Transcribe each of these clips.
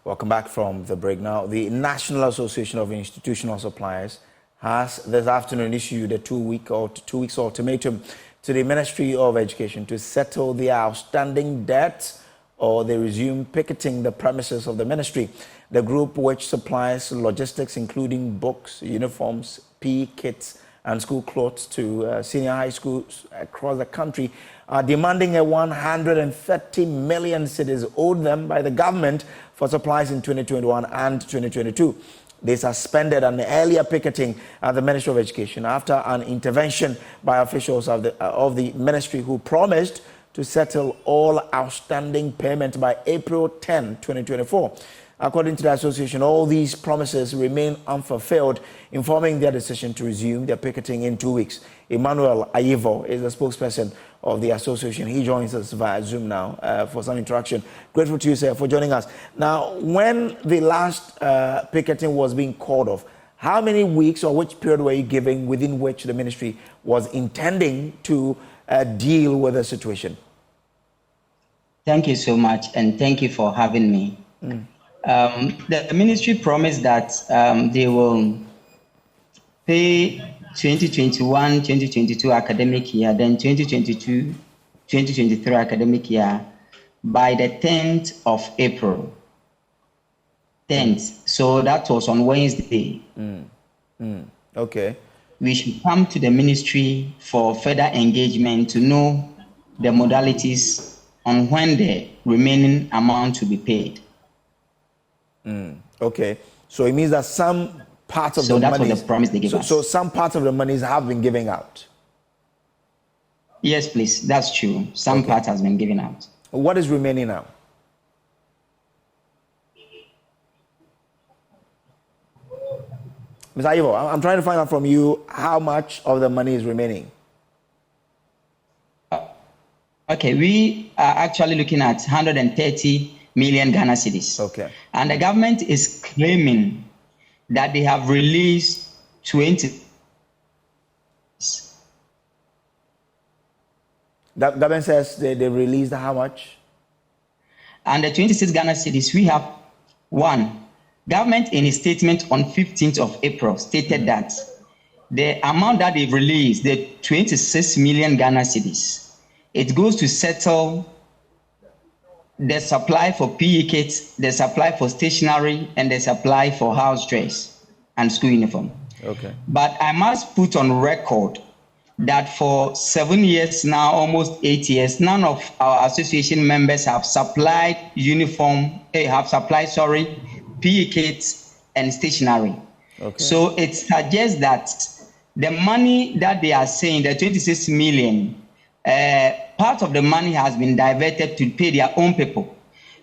Welcome back from the break. Now, the National Association of Institutional Suppliers has this afternoon issued a two-week ultimatum to the Ministry of Education to settle their outstanding debts or they resume picketing the premises of the ministry. The group, which supplies logistics including books, uniforms, PE kits and school clothes to senior high schools across the country, are demanding a 130 million cedis owed them by the government for supplies in 2021 and 2022. They suspended an earlier picketing at the Ministry of Education after an intervention by officials of the ministry who promised to settle all outstanding payments by April 10, 2024. According to the association, all these promises remain unfulfilled, informing their decision to resume their picketing in 2 weeks. Emmanuel Ayivo is the spokesperson of the association. He joins us via Zoom now for some interaction. Grateful to you, sir, for joining us. Now, when the last picketing was being called off, how many weeks or which period were you giving within which the ministry was intending to deal with the situation? Thank you so much, and thank you for having me. The ministry promised that they will pay 2021-2022 academic year, then 2022-2023 academic year by the 10th of April. 10th. So that was on Wednesday. Okay. We should come to the ministry for further engagement to know the modalities on when the remaining amount to be paid. Okay, so it means that some parts of the money. So that's what the promise they gave us. So some parts of the monies have been given out. Yes, please. That's true. Some part has been given out. What is remaining now? Ms. Ayivo, I'm trying to find out from you how much of the money is remaining. Okay, we are actually looking at 130 million Ghana cedis. Okay. And the government is claiming that they have released 20. The government says they released how much? And the 26 Ghana cedis, we have one. Government in a statement on 15th of April stated that the amount that they've released, the 26 million Ghana cedis, it goes to settle the supply for PE kits, the supply for stationery, and the supply for house dress and school uniform. Okay. But I must put on record that for 7 years now, almost 8 years, none of our association members have supplied PE kits and stationery. Okay. So it suggests that the money that they are saying, the 26 million, part of the money has been diverted to pay their own people,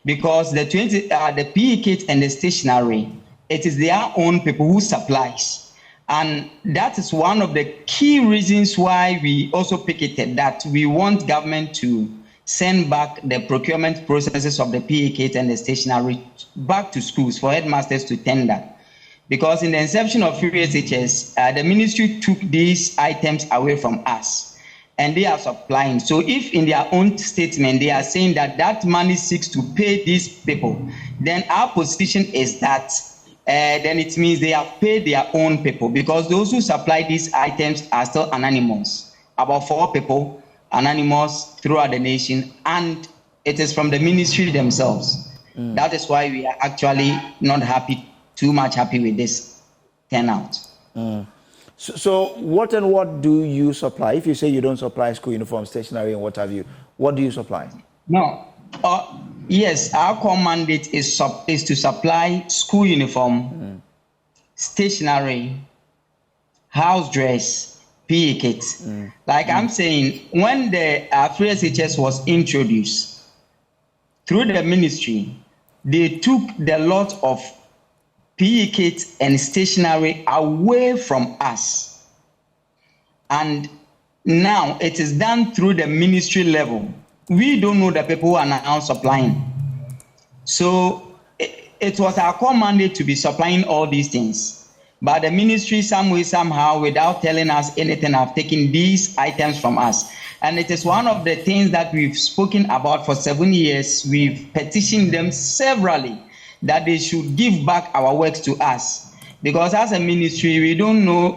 because the PE kit and the stationery, it is their own people who supplies. And that is one of the key reasons why we also picketed, that we want government to send back the procurement processes of the PE kit and the stationery back to schools for headmasters to tender. Because in the inception of SHS, the ministry took these items away from us, and they are supplying. So if in their own statement they are saying that that money seeks to pay these people, then our position is that then it means they have paid their own people, because those who supply these items are still anonymous. About 4 people anonymous throughout the nation, and it is from the ministry themselves. That is why we are actually not too much happy with this turnout. So what and what do you supply? If you say you don't supply school uniform, stationery, and what have you, what do you supply? No. Yes, our core mandate is to supply school uniform, stationery, house dress, PE kits. Like I'm saying, when the free SHS was introduced through the ministry, they took the lot of PE kits and stationery away from us. And now it is done through the ministry level. We don't know the people who are now supplying. So it was our core mandate to be supplying all these things. But the ministry, some way, somehow, without telling us anything, have taken these items from us. And it is one of the things that we've spoken about for 7 years. We've petitioned them severally that they should give back our works to us. Because as a ministry, we don't know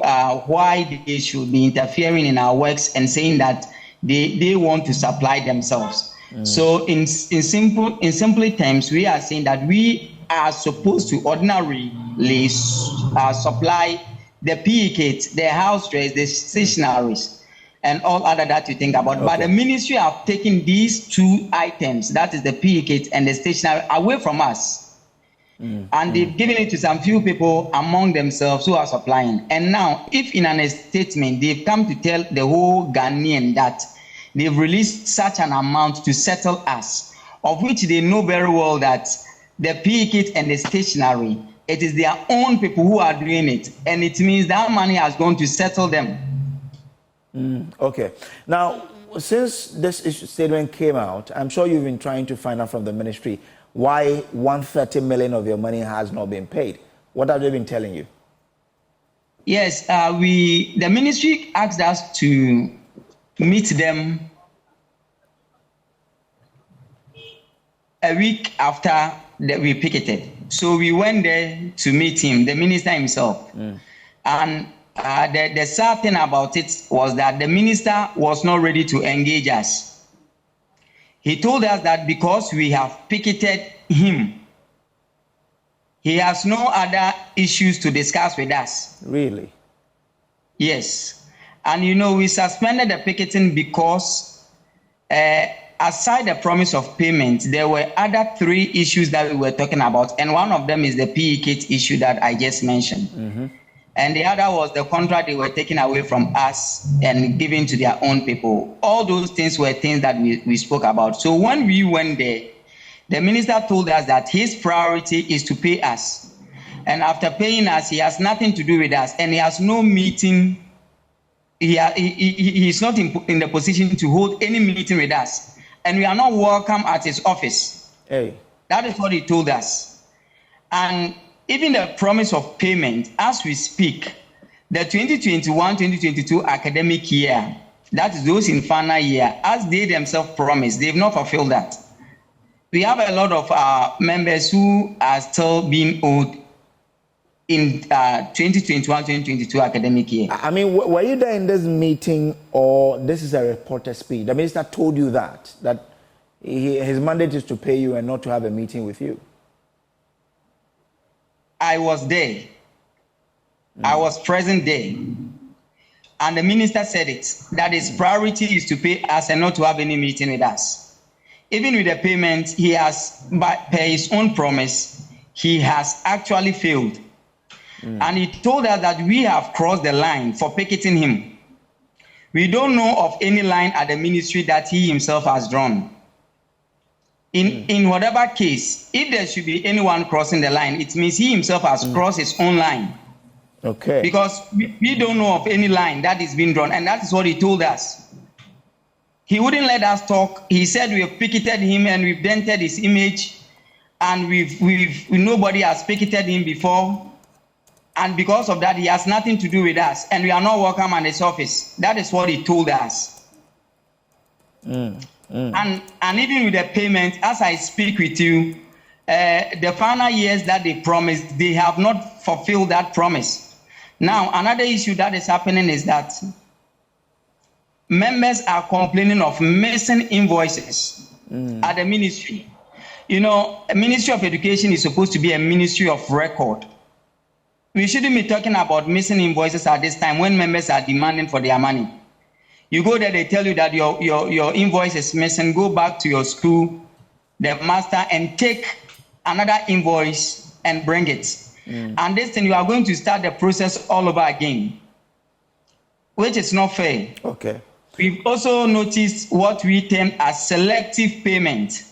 why they should be interfering in our works and saying that they want to supply themselves. So in simple terms, we are saying that we are supposed to ordinarily supply the PE kits, the house dress, the stationaries, and all other that you think about. But the ministry have taken these two items, that is the PE kit and the stationery, away from us. And they've given it to some few people among themselves who are supplying. And now, if in an statement they've come to tell the whole Ghanaian that they've released such an amount to settle us, of which they know very well that the PE kit and the stationery, it is their own people who are doing it. And it means that money has gone to settle them. Okay. Now, since this statement came out, I'm sure you've been trying to find out from the ministry why 130 million of your money has not been paid. What have they been telling you? Yes, the ministry asked us to meet them a week after we picketed. So we went there to meet him, the minister himself. And the sad thing about it was that the minister was not ready to engage us. He told us that because we have picketed him, he has no other issues to discuss with us. Really? Yes. And we suspended the picketing because aside the promise of payment, there were other three issues that we were talking about. And one of them is the PE kit issue that I just mentioned. And the other was the contract they were taking away from us and giving to their own people. All those things were things that we spoke about. So when we went there, the minister told us that his priority is to pay us. And after paying us, he has nothing to do with us. And he has no meeting. He's not in the position to hold any meeting with us. And we are not welcome at his office. Hey. That is what he told us. And even the promise of payment, as we speak, the 2021-2022 academic year, that is those in final year, as they themselves promised, they've not fulfilled that. We have a lot of members who are still being owed in 2021-2022 academic year. I mean, were you there in this meeting, or this is a reporter speech? The minister told you that his mandate is to pay you and not to have a meeting with you. I was there. I was present there. And the minister said it, that his priority is to pay us and not to have any meeting with us. Even with the payment, he has, per his own promise, he has actually failed. And he told us that we have crossed the line for picketing him. We don't know of any line at the ministry that he himself has drawn. In whatever case, if there should be anyone crossing the line, it means he himself has crossed his own line. Okay. Because we don't know of any line that is being drawn, and that is what he told us. He wouldn't let us talk. He said we have picketed him and we've dented his image, and nobody has picketed him before, and because of that, he has nothing to do with us, and we are not welcome at his office. That is what he told us. And even with the payment, as I speak with you, the final years that they promised, they have not fulfilled that promise. Now, another issue that is happening is that members are complaining of missing invoices at the ministry. A Ministry of Education is supposed to be a ministry of record. We shouldn't be talking about missing invoices at this time when members are demanding for their money. You go there, they tell you that your invoice is missing. Go back to your school, the master, and take another invoice and bring it. And this thing, you are going to start the process all over again, which is not fair. Okay. We've also noticed what we term as selective payment.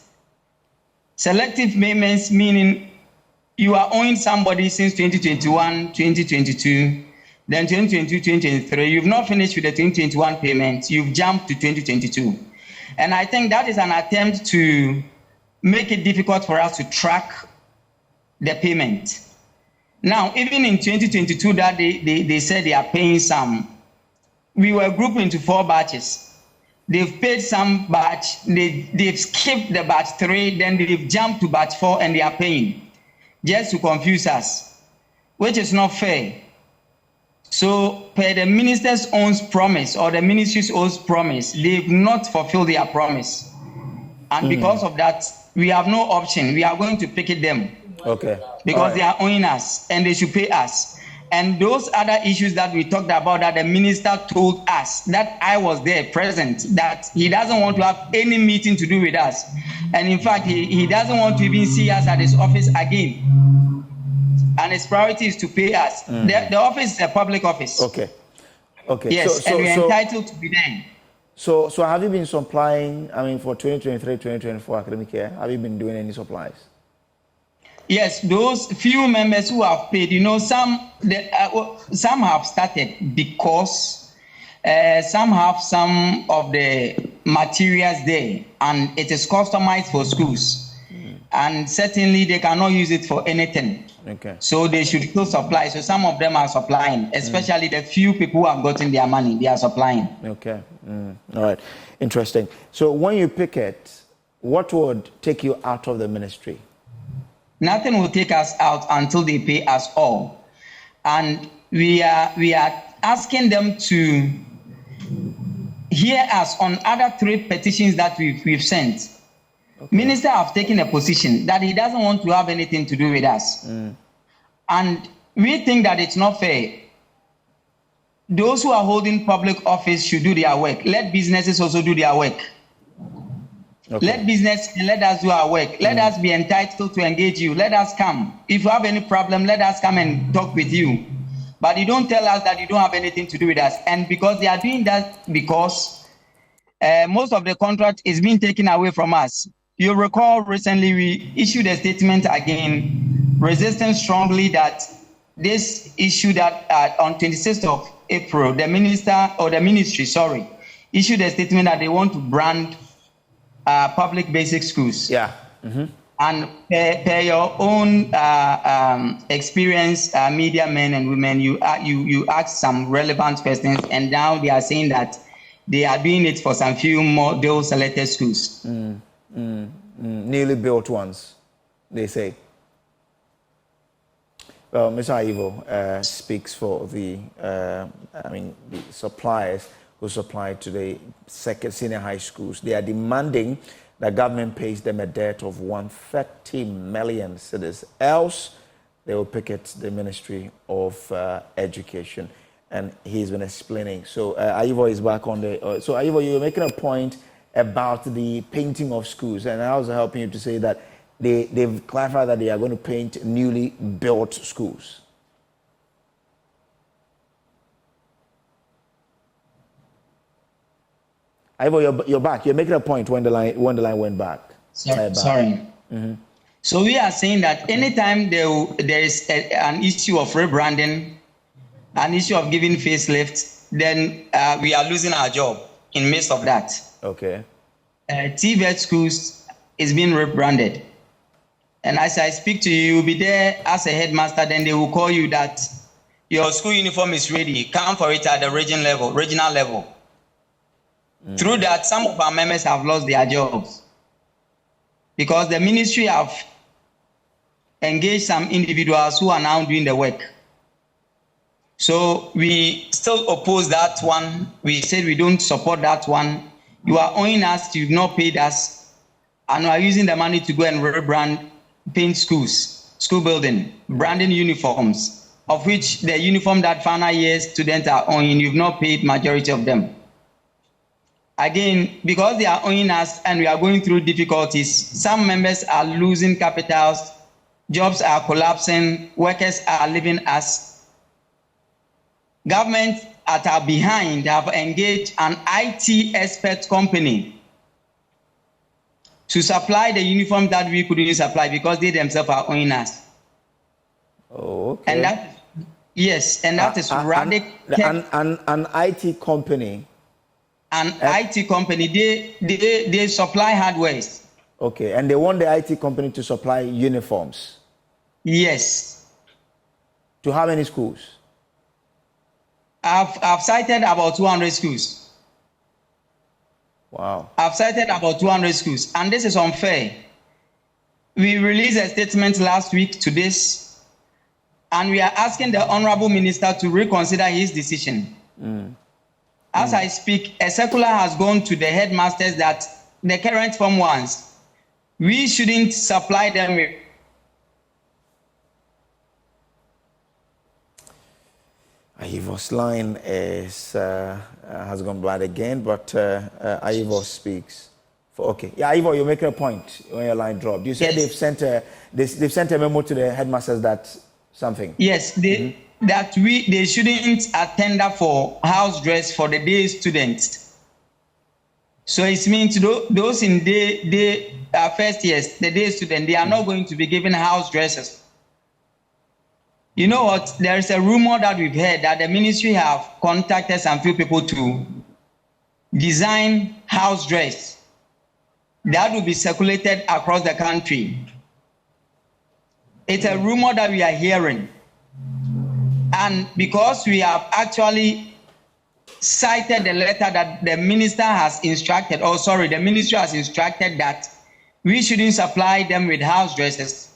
Selective payments meaning you are owing somebody since 2021, 2022, then 2022, 2023. You've not finished with the 2021 payments. You've jumped to 2022. And I think that is an attempt to make it difficult for us to track the payment. Now, even in 2022, that they said they are paying some. We were grouped into 4 batches. They've paid some batch. They've skipped the batch 3, then they've jumped to batch 4, and they are paying. just to confuse us, which is not fair. So, per the minister's own promise or the ministry's own promise, they've not fulfilled their promise. And because of that, we have no option. We are going to picket them. Okay. Because they are owing us and they should pay us. And those other issues that we talked about that the minister told us, that I was there present, that he doesn't want to have any meeting to do with us. And in fact, he doesn't want to even see us at his office again. And his priority is to pay us. The office is a public office. Okay. Yes, and we're entitled to be there. So have you been supplying, for 2023-2024 academic year, have you been doing any supplies? Yes, those few members who have paid, some have started because some have some of the materials there and it is customized for schools. And certainly they cannot use it for anything. Okay. So they should still supply. So some of them are supplying, especially the few people who have gotten their money, they are supplying. Okay. All right. Interesting. So when you picket, what would take you out of the ministry? Nothing will take us out until they pay us all. And we are asking them to hear us on other 3 petitions that we've sent. Okay. Minister have taken a position that he doesn't want to have anything to do with us. And we think that it's not fair. Those who are holding public office should do their work. Let businesses also do their work. Okay. Let business and let us do our work. Let us be entitled to engage you. Let us come. If you have any problem, let us come and talk with you. But you don't tell us that you don't have anything to do with us. And because they are doing that, because most of the contract is being taken away from us. You recall recently we issued a statement again, resisting strongly that this issue that on 26th of April, the ministry, issued a statement that they want to brand public basic schools. Yeah. And per your own experience, media men and women, you asked some relevant questions, and now they are saying that they are doing it for some few more those selected schools. Newly built ones, they say. Well, Mr. Aivo speaks for the suppliers who supply to the senior high schools. They are demanding that government pays them a debt of 130 million cedis. Else, they will picket the Ministry of Education. And he's been explaining. So Aivo is back on the... so Aivo, you're making a point about the painting of schools. And I was helping you to say that they've clarified that they are going to paint newly built schools. Aivo, you're back. You're making a point when the line went back. Sorry. So we are saying that anytime there is an issue of rebranding, an issue of giving facelift, then we are losing our job in midst of that. Okay. TVET schools is being rebranded. And as I speak to you, you'll be there as a headmaster, then they will call you that your school uniform is ready. Come for it at the regional level. Through that, some of our members have lost their jobs because the ministry have engaged some individuals who are now doing the work. So we still oppose that one. We said we don't support that one. You are owing us, you've not paid us, and we are using the money to go and rebrand, paint schools, school building, branding uniforms, of which the uniform that final year students are owing, you've not paid majority of them. Again, because they are owing us and we are going through difficulties, some members are losing capitals, jobs are collapsing, workers are leaving us. Government at our behind have engaged an IT expert company to supply the uniform that we couldn't supply because they themselves are owing us. Oh, okay. And that, yes, and that is radical. An IT company. An IT company, they supply hardwares. Okay, and they want the IT company to supply uniforms. Yes. To how many schools? I've cited about 200 schools. Wow. I've cited about 200 schools, and this is unfair. We released a statement last week to this, and we are asking the Honorable Minister to reconsider his decision. As I speak, a circular has gone to the headmasters that the current Form 1s, we shouldn't supply them with. Ayivo's line has gone bad again, but Ayivo speaks. Okay, yeah, Ayivo, you're making a point when your line dropped. You said Yes. they've sent a memo to the headmasters that something. Yes, they shouldn't tender for house dress for the day students. So it means those in day first years, the day student, they are not going to be given house dresses. You know what? There is a rumor that we've heard that the ministry have contacted some few people to design house dress that will be circulated across the country. It's a rumor that we are hearing. And because we have actually cited the letter that the minister has instructed, the ministry has instructed that we shouldn't supply them with house dresses,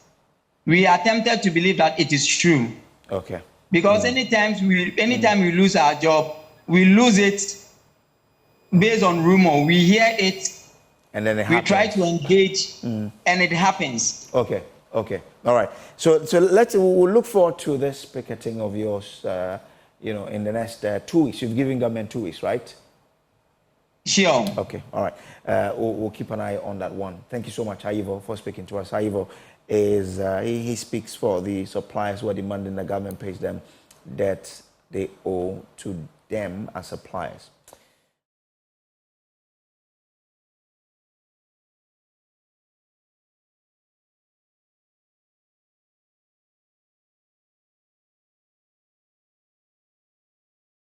we are tempted to believe that it is true. Okay. Because anytime we lose our job, we lose it based on rumor. We hear it, and then we try to engage, and it happens. Okay. Okay. All right. So we'll look forward to this picketing of yours. In the next 2 weeks. You've given government 2 weeks, right? Sure. Okay. All right. We'll keep an eye on that one. Thank you so much, Ayivo, for speaking to us. Ayivo is he speaks for the suppliers who are demanding the government pays them debt they owe to them as suppliers.